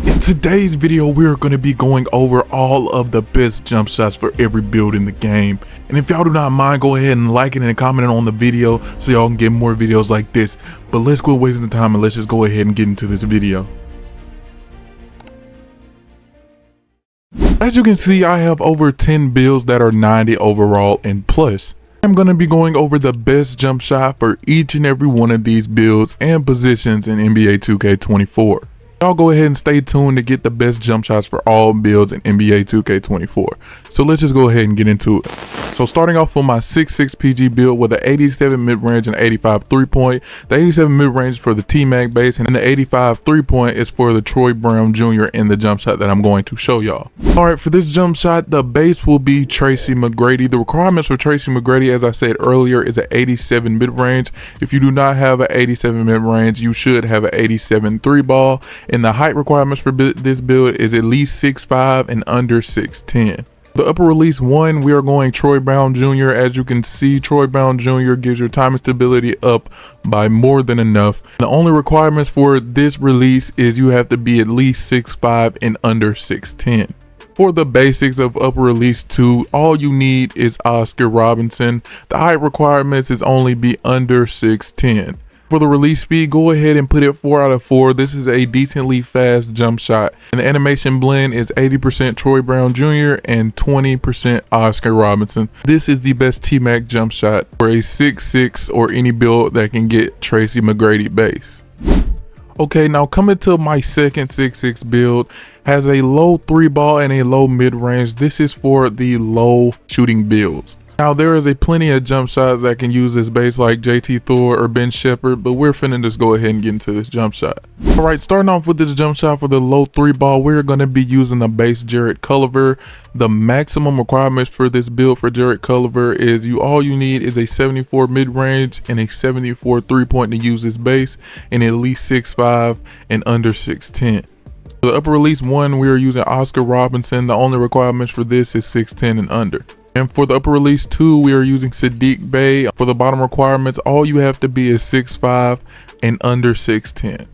In today's video, we're going to be going over all of the best jump shots for every build in the game. And if y'all do not mind, go ahead and like it and comment on the video so y'all can get more videos like this. But let's quit wasting the time and let's just go ahead and get into this video. As you can see, I have over 10 builds that are 90 overall and plus. I'm going to be going over the best jump shot for each and every one of these builds and positions in NBA 2K24. Y'all go ahead and stay tuned to get the best jump shots for all builds in NBA 2K24. So let's just go ahead and get into it. So starting off with my 6'6" PG build with an 87 mid-range and 85 3-point. The 87 mid-range for the T-Mac base and the 85 3-point is for the Troy Brown Jr. in the jump shot that I'm going to show y'all. Alright, for this jump shot, the base will be Tracy McGrady. The requirements for Tracy McGrady, as I said earlier, is an 87 mid-range. If you do not have an 87 mid-range, you should have an 87 3-ball. And the height requirements for this build is at least 6'5" and under 6'10". The upper release 1, we are going Troy Brown Jr. As you can see, Troy Brown Jr. gives your time and stability up by more than enough. The only requirements for this release is you have to be at least 6'5" and under 6'10". For the basics of upper release 2, all you need is Oscar Robertson. The height requirements is only be under 6'10". For the release speed, go ahead and put it 4 out of 4. This is a decently fast jump shot. And the animation blend is 80% Troy Brown Jr. and 20% Oscar Robertson. This is the best T-Mac jump shot for a 6'6" or any build that can get Tracy McGrady base. Okay, now coming to my second 6'6" build, has a low 3-ball and a low mid-range. This is for the low shooting builds. Now there is a plenty of jump shots that can use this base like JT Thor or Ben Shepherd, but we're finna just go ahead and get into this jump shot. Alright, starting off with this jump shot for the low 3-ball, we're gonna be using the base Jarrett Culver. The maximum requirements for this build for Jarrett Culver is all you need is a 74 mid-range and a 74 3-point to use this base, and at least 6'5" and under 6'10". For the upper release 1, we are using Oscar Robinson. The only requirements for this is 6'10" and under. And for the upper release 2, we are using Sadiq Bey. For the bottom requirements, all you have to be is 6'5" and under 6'10".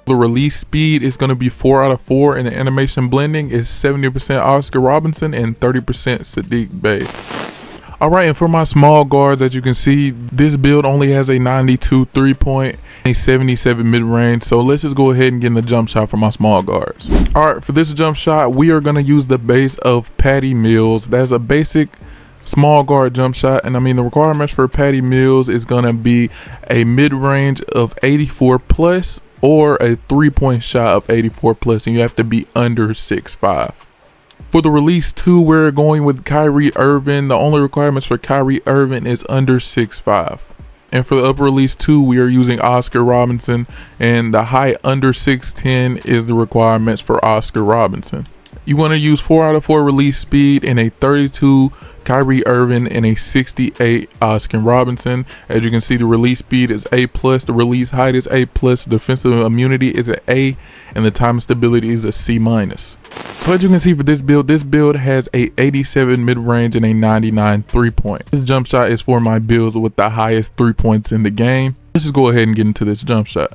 The release speed is going to be 4 out of 4, and the animation blending is 70% Oscar Robinson and 30% Sadiq Bey. Alright, and for my small guards, as you can see, this build only has a 92 3-point, a 77 mid-range. So let's just go ahead and get in the jump shot for my small guards. Alright, for this jump shot, we are going to use the base of Patty Mills. That's a basic small guard jump shot, and I mean the requirements for Patty Mills is going to be a mid-range of 84 plus or a 3-point shot of 84 plus, and you have to be under 6'5". For the release 2, we're going with Kyrie Irving. The only requirements for Kyrie Irving is under 6'5". And for the upper release 2, we are using Oscar Robinson, and the height under 6'10" is the requirements for Oscar Robinson. You want to use 4 out of 4 release speed and a 32 Kyrie Irving and a 68 Oscar Robinson. As you can see, the release speed is A+, the release height is A+, defensive immunity is an A, and the time stability is a C-. So as you can see for this build has a 87 mid-range and a 99 3-point. This jump shot is for my builds with the highest 3 points in the game. Let's just go ahead and get into this jump shot.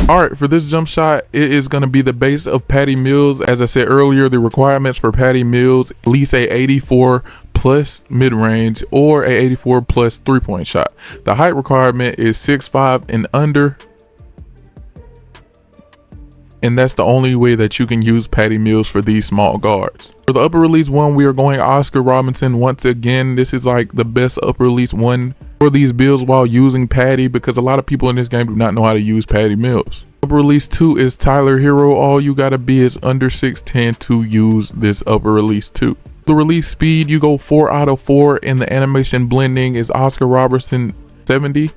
Alright, for this jump shot, it is going to be the base of Patty Mills. As I said earlier, the requirements for Patty Mills, at least a 84 plus mid-range or a 84 plus 3-point shot. The height requirement is 6'5" and under. And that's the only way that you can use Patty Mills for these small guards. For the upper release 1, we are going Oscar Robinson. Once again, this is like the best upper release 1 for these builds while using Patty, because a lot of people in this game do not know how to use Patty Mills. Upper release 2 is Tyler Hero. All you gotta be is under 6'10" to use this upper release 2. The release speed, you go 4 out of 4, and the animation blending is Oscar Robertson 70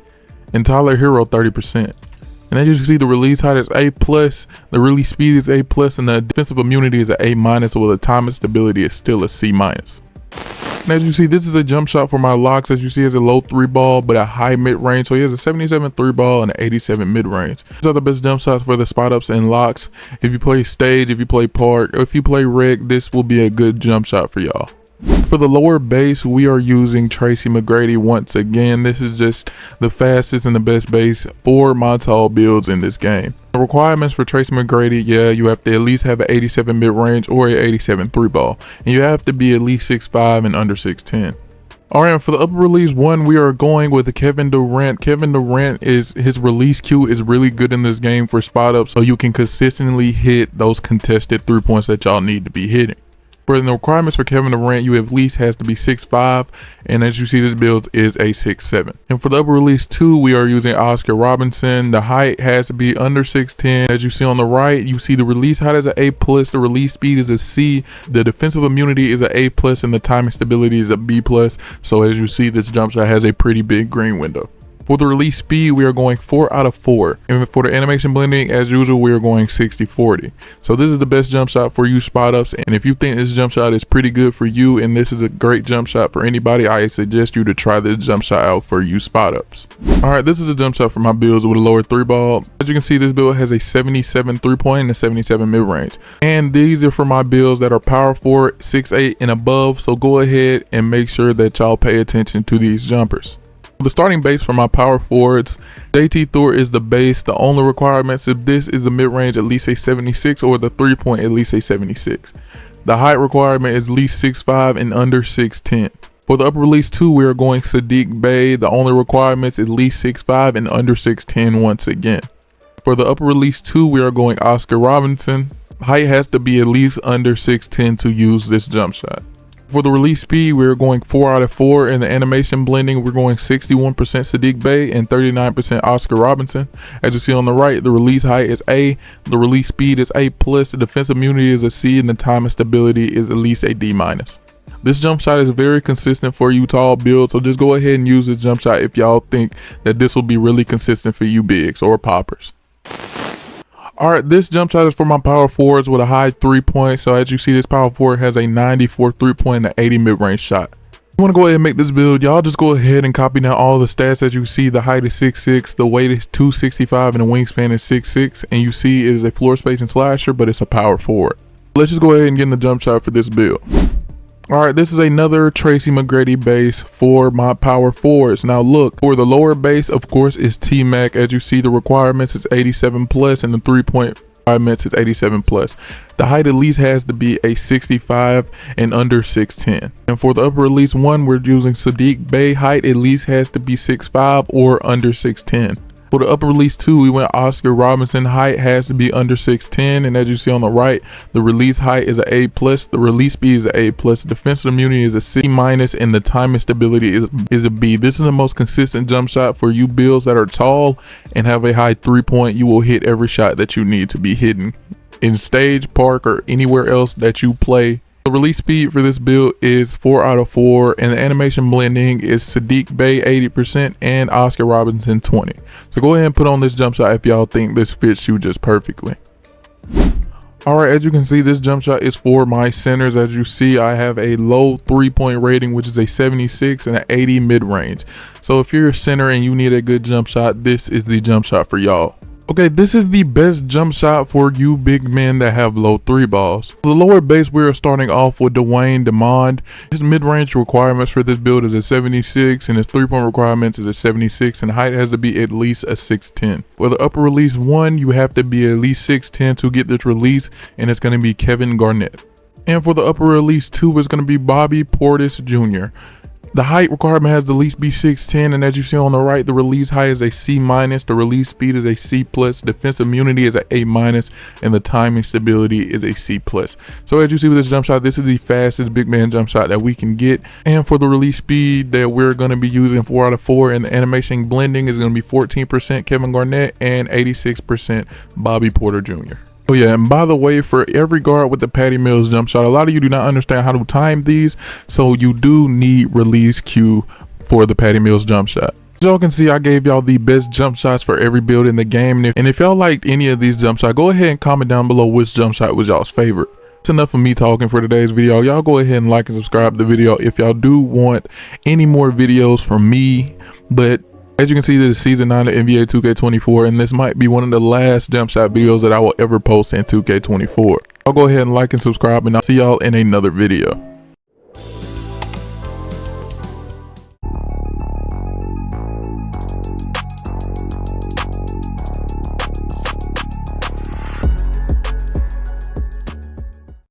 and Tyler Hero 30%. And as you can see, the release height is A+, the release speed is A+, and the defensive immunity is an A-, while the time and stability is still a C-. And as you see, this is a jump shot for my locks. As you see, it's a low 3-ball, but a high mid-range. So he has a 77 3-ball and an 87 mid-range. These are the best jump shots for the spot ups and locks. If you play stage, if you play park, or if you play reg, this will be a good jump shot for y'all. For the lower base, we are using Tracy McGrady once again. This is just the fastest and the best base for my tall builds in this game. The requirements for Tracy McGrady, yeah, you have to at least have an 87 mid-range or an 87 3-ball. And you have to be at least 6'5" and under 6'10". Alright, for the upper release one, we are going with Kevin Durant. Kevin Durant, his release Q is really good in this game for spot ups, so you can consistently hit those contested 3-points that y'all need to be hitting. For the requirements for Kevin Durant, you at least has to be 6'5", and as you see, this build is a 6'7". And for the upper release 2, we are using Oscar Robinson. The height has to be under 6'10". As you see on the right, you see the release height is an A+, the release speed is a C, the defensive immunity is an A+, and the timing stability is a B+. So as you see, this jump shot has a pretty big green window. For the release speed, we are going 4 out of 4. And for the animation blending, as usual, we are going 60-40. So this is the best jump shot for you spot ups. And if you think this jump shot is pretty good for you and this is a great jump shot for anybody, I suggest you to try this jump shot out for you spot ups. Alright, this is a jump shot for my builds with a lower 3-ball. As you can see, this build has a 77 3-point and a 77 mid-range. And these are for my builds that are power forward, 6'8" and above. So go ahead and make sure that y'all pay attention to these jumpers. The starting base for my power forwards, JT Thor is the base. The only requirements of this is the mid-range at least a 76 or the 3-point at least a 76. The height requirement is at least 6'5" and under 6'10". For the upper release 2, we are going Sadiq Bey. The only requirements at least 6'5" and under 6'10" once again. For the upper release 2, we are going Oscar Robinson. Height has to be at least under 6'10" to use this jump shot. For the release speed, we're going 4 out of 4. In the animation blending, we're going 61% Sadiq Bey and 39% Oscar Robinson. As you see on the right, the release height is A, the release speed is A+, the defense immunity is a C, and the time and stability is at least a D-. This jump shot is very consistent for you tall builds, so just go ahead and use this jump shot if y'all think that this will be really consistent for you bigs or poppers. Alright, this jump shot is for my power forwards with a high 3-point. So as you see, this power forward has a 94 3-point and an 80 mid-range shot. You want to go ahead and make this build, y'all just go ahead and copy down all the stats. As you see, the height is 6'6", the weight is 265, and the wingspan is 6'6", and you see it is a floor spacing slasher, but it's a power forward. Let's just go ahead and get in the jump shot for this build. Alright, this is another Tracy McGrady base for my power forwards. Now look, for the lower base, of course, is T-Mac. As you see, the requirements is 87+, and the 3-point requirements is 87+. The height at least has to be a 65 and under 6'10". And for the upper release 1, we're using Sadiq Bey. Height at least has to be 6'5 or under 6'10". For the upper release 2, we went Oscar Robinson. Height has to be under 6'10", and as you see on the right, the release height is an A+, the release speed is an A+, the defensive immunity is a C-, and the time and stability is a B. This is the most consistent jump shot for you builds that are tall and have a high 3-point. You will hit every shot that you need to be hitting in stage, park, or anywhere else that you play. The release speed for this build is 4 out of 4, and the animation blending is Sadiq Bey 80% and Oscar Robinson 20. So go ahead and put on this jump shot if y'all think this fits you just perfectly. Alright, as you can see, this jump shot is for my centers. As you see, I have a low 3-point rating, which is a 76 and an 80 mid-range. So if you're a center and you need a good jump shot, this is the jump shot for y'all. Okay, this is the best jump shot for you big men that have low 3-balls. The lower base, we are starting off with Dwayne DeMond. His mid-range requirements for this build is a 76, and his 3-point requirements is a 76, and height has to be at least a 6'10". For the upper release 1, you have to be at least 6'10" to get this release, and it's going to be Kevin Garnett. And for the upper release 2, it's going to be Bobby Portis Jr. The height requirement has to at least be 6'10", and as you see on the right, the release height is a C-, the release speed is a C+, defense immunity is an A-, and the timing stability is a C+. So as you see with this jump shot, this is the fastest big man jump shot that we can get. And for the release speed that we're going to be using, 4 out of 4, and the animation blending is going to be 14% Kevin Garnett and 86% Bobby Porter Jr. Oh yeah, and by the way, for every guard with the Patty Mills jump shot, a lot of you do not understand how to time these, so you do need release Q for the Patty Mills jump shot. As y'all can see, I gave y'all the best jump shots for every build in the game, and if y'all liked any of these jump shots, go ahead and comment down below which jump shot was y'all's favorite. That's enough of me talking for today's video. Y'all go ahead and like and subscribe to the video if y'all do want any more videos from me. But as you can see, this is season 9 of NBA 2K24, and this might be one of the last jump shot videos that I will ever post in 2K24. I'll go ahead and like and subscribe, and I'll see y'all in another video.